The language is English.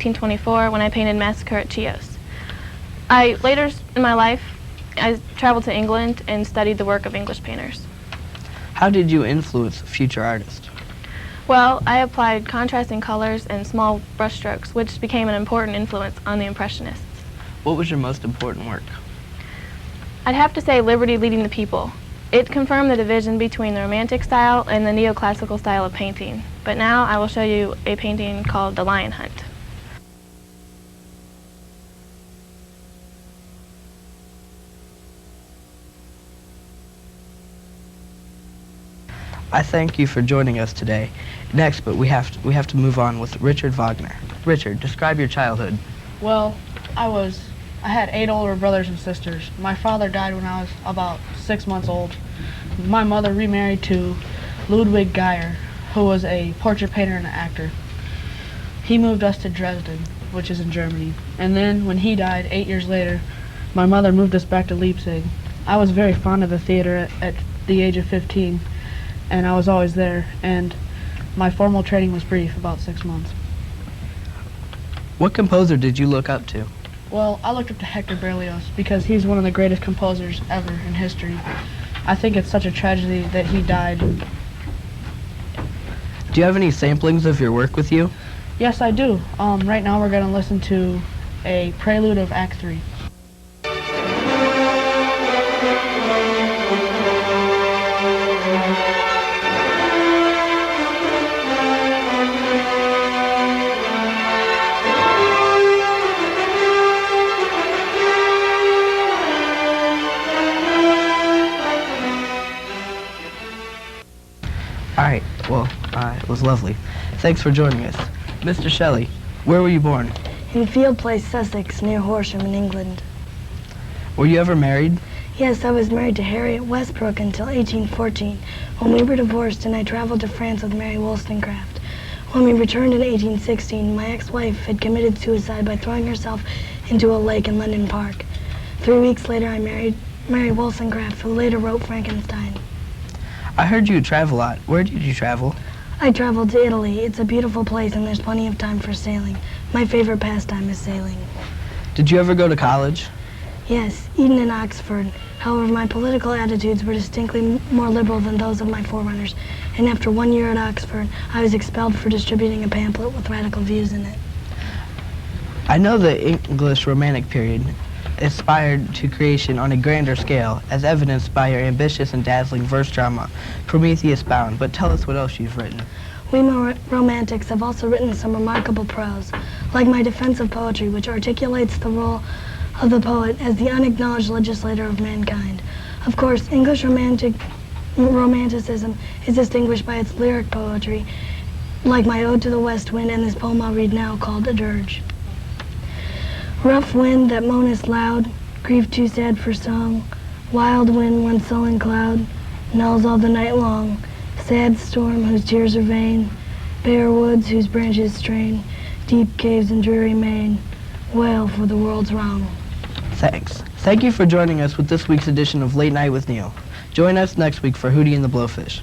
1924 when I painted Massacre at Chios. Later in my life, I traveled to England and studied the work of English painters. How did you influence future artists? Well, I applied contrasting colors and small brushstrokes, which became an important influence on the Impressionists. What was your most important work? I'd have to say Liberty Leading the People. It confirmed the division between the Romantic style and the neoclassical style of painting. But now I will show you a painting called The Lion Hunt. I thank you for joining us today. Next, but we have to move on with Richard Wagner. Richard, describe your childhood. Well, I had 8 older brothers and sisters. My father died when I was about 6 months old. My mother remarried to Ludwig Geyer, who was a portrait painter and an actor. He moved us to Dresden, which is in Germany. And then when he died 8 years later, my mother moved us back to Leipzig. I was very fond of the theater at the age of 15, and I was always there. And my formal training was brief, about 6 months. What composer did you look up to? Well, I looked up to Hector Berlioz because he's one of the greatest composers ever in history. I think it's such a tragedy that he died. Do you have any samplings of your work with you? Yes, I do. Right now we're going to listen to a prelude of Act 3. All right, well, it was lovely. Thanks for joining us. Mr. Shelley, where were you born? In Field Place, Sussex, near Horsham in England. Were you ever married? Yes, I was married to Harriet Westbrook until 1814, when we were divorced and I traveled to France with Mary Wollstonecraft. When we returned in 1816, my ex-wife had committed suicide by throwing herself into a lake in London Park. 3 weeks later, I married Mary Wollstonecraft, who later wrote Frankenstein. I heard you travel a lot. Where did you travel? I traveled to Italy. It's a beautiful place and there's plenty of time for sailing. My favorite pastime is sailing. Did you ever go to college? Yes, Eton and Oxford. However, my political attitudes were distinctly more liberal than those of my forerunners, and after 1 year at Oxford, I was expelled for distributing a pamphlet with radical views in it. I know the English Romantic period aspired to creation on a grander scale, as evidenced by your ambitious and dazzling verse drama, Prometheus Bound, but tell us what else you've written. We Romantics have also written some remarkable prose, like my defense of poetry, which articulates the role of the poet as the unacknowledged legislator of mankind. Of course, English Romanticism is distinguished by its lyric poetry, like my Ode to the West Wind and this poem I'll read now called A Dirge. Rough wind that moaneth loud, grief too sad for song, wild wind, one sullen cloud, knells all the night long, sad storm whose tears are vain, bare woods whose branches strain, deep caves and dreary main, wail for the world's wrong. Thanks. Thank you for joining us with this week's edition of Late Night with Neil. Join us next week for Hootie and the Blowfish.